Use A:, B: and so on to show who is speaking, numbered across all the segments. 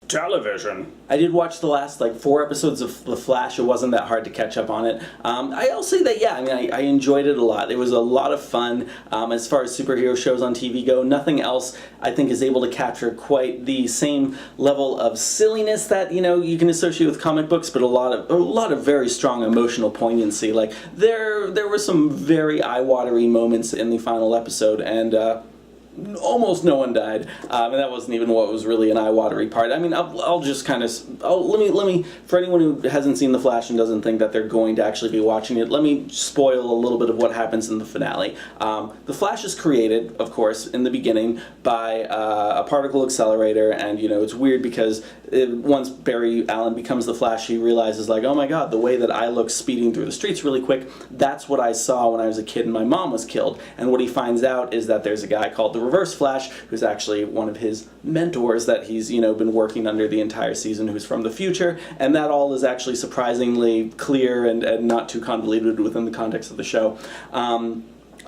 A: television.
B: I did watch the last 4 episodes of The Flash. It wasn't that hard to catch up on it. I'll say that, yeah, I enjoyed it a lot. It was a lot of fun. As far as superhero shows on TV go, nothing else I think is able to capture quite the same level of silliness that you can associate with comic books, but a lot of very strong emotional poignancy. Like there were some very eye-watery moments in the final episode, and almost no one died, and that wasn't even what was really an eye-watery part. I mean, I'll just kind of, let me, for anyone who hasn't seen The Flash and doesn't think that they're going to actually be watching it, let me spoil a little bit of what happens in the finale. The Flash is created, of course, in the beginning by a particle accelerator, and it's weird because once Barry Allen becomes the Flash, he realizes oh my god, the way that I look speeding through the streets really quick, that's what I saw when I was a kid and my mom was killed. And what he finds out is that there's a guy called the Reverse Flash, who's actually one of his mentors that he's, been working under the entire season, who's from the future, and that all is actually surprisingly clear and not too convoluted within the context of the show.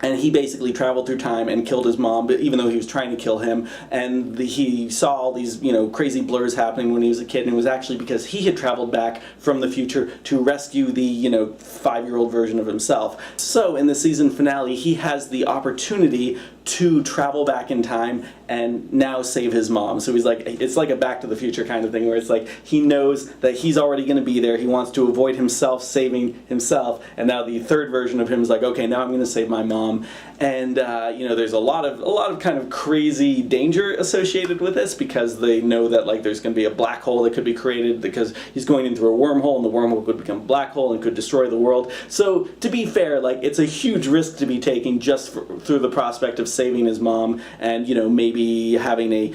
B: And he basically traveled through time and killed his mom, but even though he was trying to kill him, and he saw all these, crazy blurs happening when he was a kid, and it was actually because he had traveled back from the future to rescue the, 5-year-old version of himself. So in the season finale, he has the opportunity to travel back in time and now save his mom. So it's like a Back to the Future kind of thing, where it's he knows that he's already going to be there. He wants to avoid himself saving himself, and now the third version of him is okay, now I'm going to save my mom. And there's a lot of kind of crazy danger associated with this, because they know that there's going to be a black hole that could be created because he's going in through a wormhole, and the wormhole could become a black hole and could destroy the world. So to be fair, it's a huge risk to be taking just through the prospect of saving his mom, and maybe having a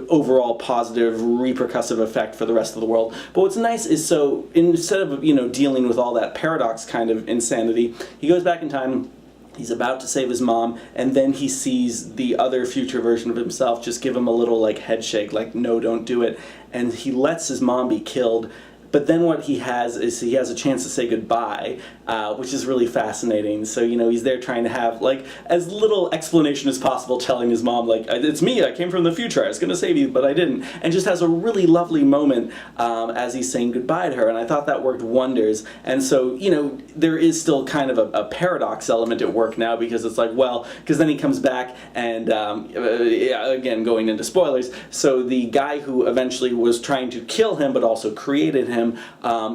B: overall positive repercussive effect for the rest of the world. But what's nice is, so instead of dealing with all that paradox kind of insanity, he goes back in time. He's about to save his mom, and then he sees the other future version of himself just give him a little head shake, no, don't do it, and he lets his mom be killed. But then what he has is he has a chance to say goodbye, which is really fascinating. So, he's there trying to have, as little explanation as possible, telling his mom, it's me, I came from the future, I was going to save you, but I didn't. And just has a really lovely moment as he's saying goodbye to her, and I thought that worked wonders. And so, there is still kind of a paradox element at work now, because it's because then he comes back, and, again, going into spoilers, so the guy who eventually was trying to kill him, but also created him,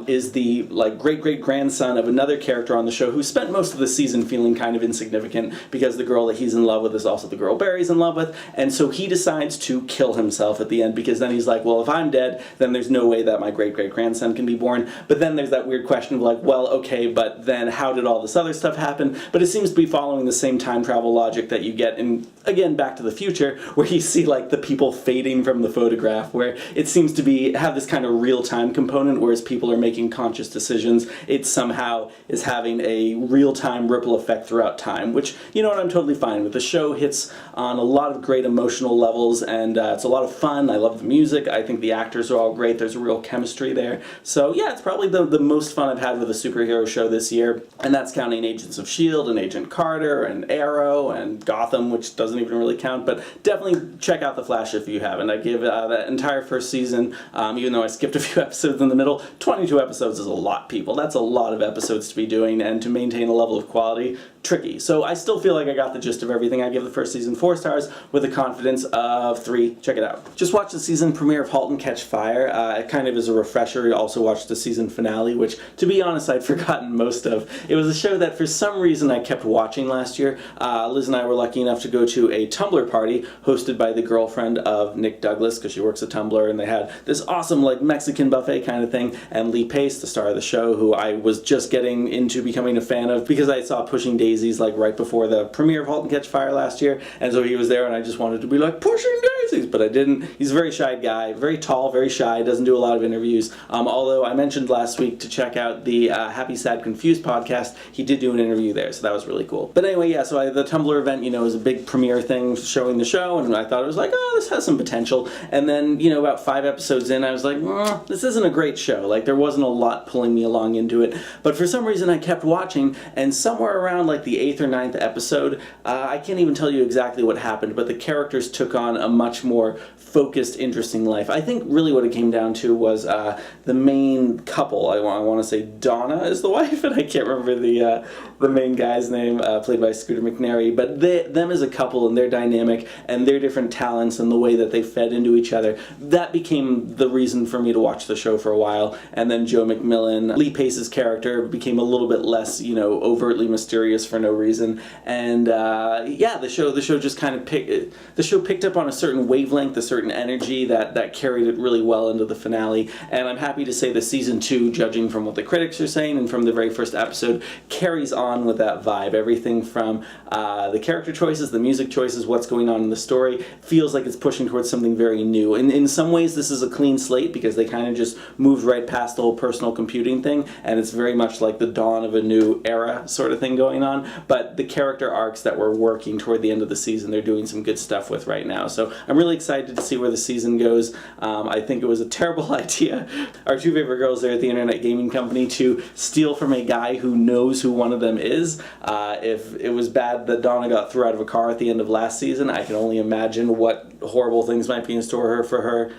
B: is the great-great-grandson of another character on the show who spent most of the season feeling kind of insignificant because the girl that he's in love with is also the girl Barry's in love with, and so he decides to kill himself at the end, because then he's well, if I'm dead, then there's no way that my great-great-grandson can be born. But then there's that weird question of well, okay, but then how did all this other stuff happen? But it seems to be following the same time travel logic that you get in, again, Back to the Future, where you see the people fading from the photograph, where it seems to have this kind of real-time component, whereas people are making conscious decisions. It somehow is having a real-time ripple effect throughout time, which, what, I'm totally fine with. The show hits on a lot of great emotional levels, and it's a lot of fun. I love the music. I think the actors are all great. There's a real chemistry there. So yeah, it's probably the most fun I've had with a superhero show this year, and that's counting Agents of S.H.I.E.L.D. and Agent Carter and Arrow and Gotham, which doesn't even really count, but definitely check out The Flash if you haven't. I give that entire first season, even though I skipped a few episodes in the middle, 22 episodes is a lot, people. That's a lot of episodes to be doing, and to maintain a level of quality, tricky. So I still feel like I got the gist of everything. I give the first season 4 stars with a confidence of 3. Check it out. Just watched the season premiere of Halt and Catch Fire. It kind of is a refresher. I also watched the season finale, which, to be honest, I'd forgotten most of. It was a show that for some reason I kept watching last year. Liz and I were lucky enough to go to a Tumblr party hosted by the girlfriend of Nick Douglas, because she works at Tumblr, and they had this awesome Mexican buffet kind of thing, and Lee Pace, the star of the show, who I was just getting into becoming a fan of because I saw Pushing Daisies right before the premiere of Halt and Catch Fire last year, and so he was there, and I just wanted to be Pushing Daisies, but I didn't. He's a very shy guy, very tall, very shy, doesn't do a lot of interviews, although I mentioned last week to check out the Happy, Sad, Confused podcast. He did do an interview there, so that was really cool. But anyway, yeah, so the Tumblr event, was a big premiere thing showing the show, and I thought it was oh, this has some potential, and then, about 5 episodes in, I was this isn't a great show. There wasn't a lot pulling me along into it, but for some reason reason I kept watching, and somewhere around like the 8th or 9th episode, I can't even tell you exactly what happened, but the characters took on a much more focused, interesting life. I think really what it came down to was the main couple. I want to say Donna is the wife, and I can't remember the main guy's name, played by Scooter McNairy, but them as a couple and their dynamic and their different talents and the way that they fed into each other, that became the reason for me to watch the show for a while. And then Joe McMillan, Lee Pace's character, became a little bit less, overtly mysterious for no reason. And yeah, the show just kind of picked up on a certain wavelength, a certain energy that carried it really well into the finale. And I'm happy to say that season 2, judging from what the critics are saying and from the very first episode, carries on with that vibe. Everything from the character choices, the music choices, what's going on in the story, feels like it's pushing towards something very new. And in some ways this is a clean slate because they kind of just moved right past the whole personal computing thing, and it's very much like the dawn of a new era sort of thing going on. But the character arcs that we're working toward the end of the season, they're doing some good stuff with right now. So I'm really excited to see where the season goes. I think it was a terrible idea, our two favorite girls there at the Internet Gaming Company, to steal from a guy who knows who one of them is. If it was bad that Donna got thrown out of a car at the end of last season, I can only imagine what horrible things might be in store for her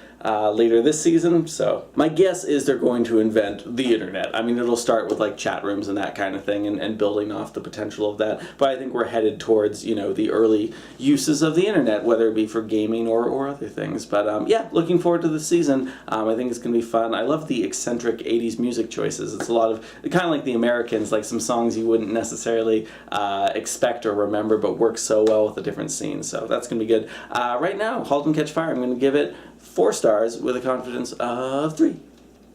B: later this season. So my guess is they're going to invent the internet. I mean, it'll start with like chat rooms and that kind of thing, and building off the potential of that. But I think we're headed towards, the early uses of the internet, whether it be for gaming or other things. But yeah, looking forward to the season. I think it's going to be fun. I love the eccentric 80s music choices. It's a lot of, kind of like the Americans, like some songs you wouldn't necessarily expect or remember, but work so well with the different scenes. So that's going to be good. Right now, Halt and Catch Fire, I'm going to give it 4 stars with a confidence of 3.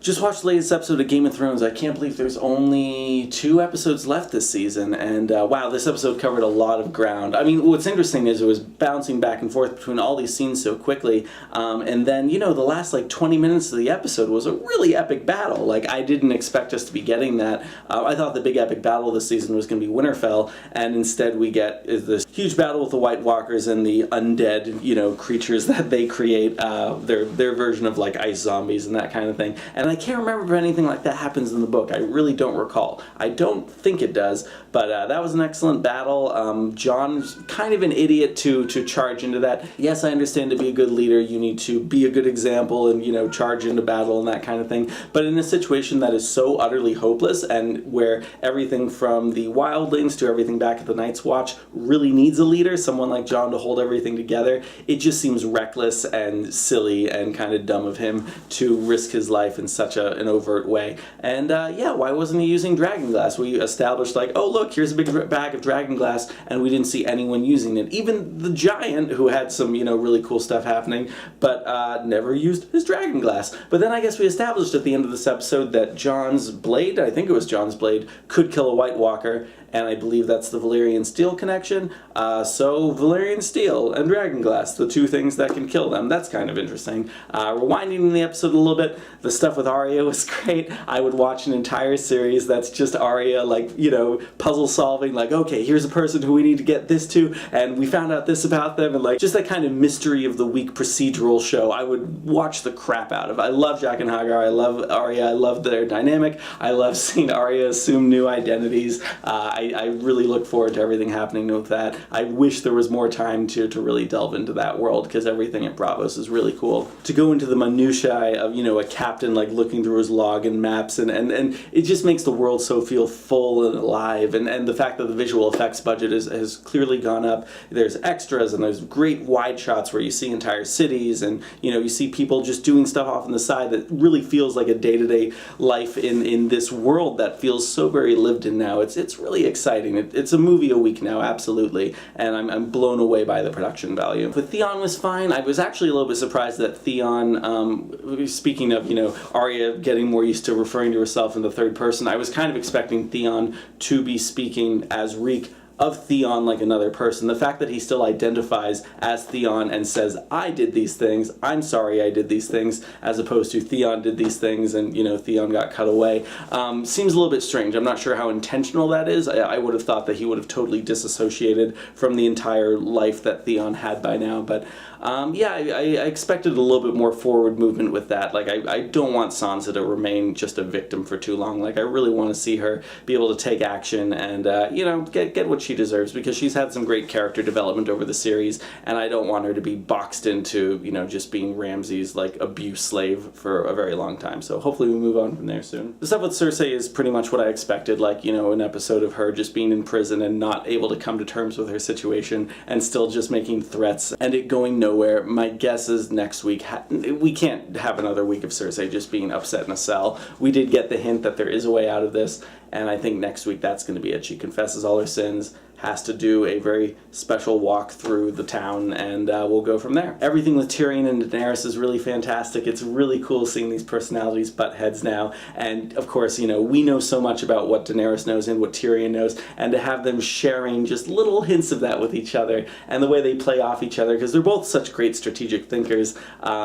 B: Just watched the latest episode of Game of Thrones. I can't believe there's only 2 episodes left this season, and wow, this episode covered a lot of ground. I mean, what's interesting is it was bouncing back and forth between all these scenes so quickly, and then, the last like 20 minutes of the episode was a really epic battle. Like, I didn't expect us to be getting that. I thought the big epic battle this season was going to be Winterfell, and instead we get this huge battle with the White Walkers and the undead, creatures that they create, their version of like ice zombies and that kind of thing. And I can't remember if anything like that happens in the book. I really don't recall. I don't think it does, but that was an excellent battle. John's kind of an idiot to charge into that. Yes, I understand to be a good leader, you need to be a good example and, charge into battle and that kind of thing. But in a situation that is so utterly hopeless, and where everything from the wildlings to everything back at the Night's Watch really needs a leader, someone like John to hold everything together, it just seems reckless and silly and kind of dumb of him to risk his life in such an overt way. And yeah, why wasn't he using dragonglass? We established like, oh look, here's a big bag of dragonglass, and we didn't see anyone using it. Even the giant, who had some really cool stuff happening, but never used his dragonglass. But then I guess we established at the end of this episode that John's blade, I think it was John's blade, could kill a White Walker, and I believe that's the Valyrian steel connection. So Valyrian steel and dragonglass, the 2 things that can kill them. That's kind of interesting. Rewinding the episode a little bit, the stuff with Arya was great. I would watch an entire series that's just Arya, like, puzzle solving, like, okay, here's a person who we need to get this to, and we found out this about them, and like, just that kind of mystery of the week procedural show. I would watch the crap out of. I love Jack and Hagar, I love Arya, I love their dynamic, I love seeing Arya assume new identities. I really look forward to everything happening with that. I wish there was more time to really delve into that world, because everything at Bravos is really cool. To go into the minutiae of, a captain like looking through his log and maps, and it just makes the world so feel full and alive, and the fact that the visual effects budget has clearly gone up. There's extras, and there's great wide shots where you see entire cities, and you see people just doing stuff off on the side that really feels like a day-to-day life in this world that feels so very lived in now. It's really exciting. It's a movie a week now, absolutely, and I'm blown away by the production value. But Theon was fine. I was actually a little bit surprised that Theon, speaking of, Arya getting more used to referring to herself in the third person, I was kind of expecting Theon to be speaking as Reek of Theon like another person. The fact that he still identifies as Theon and says, I did these things, I'm sorry I did these things, as opposed to Theon did these things and, you know, Theon got cut away, seems a little bit strange. I'm not sure how intentional that is. I would have thought that he would have totally disassociated from the entire life that Theon had by now, but yeah, I expected a little bit more forward movement with that. Like, I don't want Sansa to remain just a victim for too long. Like, I really want to see her be able to take action and, you know, get what she deserves, because she's had some great character development over the series, and I don't want her to be boxed into, you know, just being Ramsay's, like, abuse slave for a very long time. So hopefully we move on from there soon. The stuff with Cersei is pretty much what I expected, like, you know, an episode of her just being in prison and not able to come to terms with her situation and still just making threats and it going nowhere. My guess is next week, we can't have another week of Cersei just being upset in a cell. We did get the hint that there is a way out of this, and I think next week that's going to be it. She confesses all her sins, has to do a very special walk through the town, and we'll go from there. Everything with Tyrion and Daenerys is really fantastic. It's really cool seeing these personalities butt heads now, and of course, you know, we know so much about what Daenerys knows and what Tyrion knows, and to have them sharing just little hints of that with each other, and the way they play off each other, because they're both such great strategic thinkers,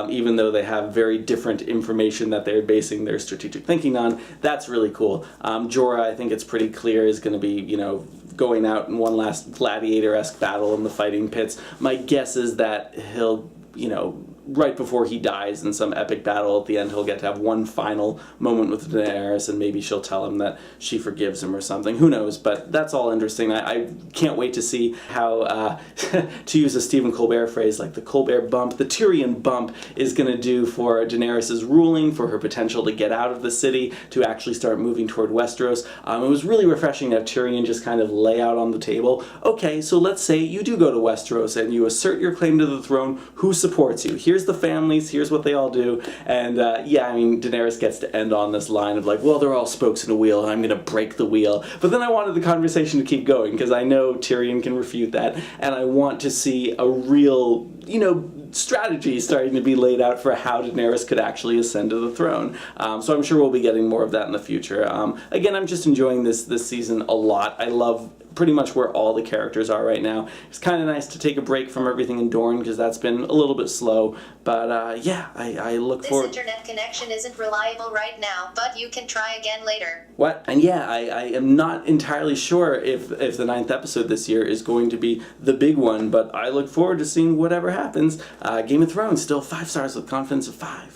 B: even though they have very different information that they're basing their strategic thinking on. That's really cool. Jorah, I think it's pretty clear, is going to be, you know, going out in one last gladiator-esque battle in the fighting pits. My guess is that he'll, you know, right before he dies in some epic battle at the end, he'll get to have one final moment with Daenerys, and maybe she'll tell him that she forgives him or something. Who knows? But that's all interesting. I can't wait to see how, to use a Stephen Colbert phrase, like the Colbert bump, the Tyrion bump is going to do for Daenerys' ruling, for her potential to get out of the city, to actually start moving toward Westeros. It was really refreshing to have Tyrion just kind of lay out on the table, okay, so let's say you do go to Westeros and you assert your claim to the throne. Who supports you? Here's the families, here's what they all do, and yeah, I mean, Daenerys gets to end on this line of like, well, they're all spokes in a wheel, and I'm gonna break the wheel. But then I wanted the conversation to keep going, because I know Tyrion can refute that, and I want to see a real, you know, strategy starting to be laid out for how Daenerys could actually ascend to the throne. So I'm sure we'll be getting more of that in the future. Again, I'm just enjoying this season a lot. I love pretty much where all the characters are right now. It's kind of nice to take a break from everything in Dorne, because that's been a little bit slow, but yeah, I look forward.
A: This internet connection isn't reliable right now, but you can try again later.
B: What? And yeah, I am not entirely sure if the 9th episode this year is going to be the big one, but I look forward to seeing whatever happens. Game of Thrones, still 5 stars with confidence of 5.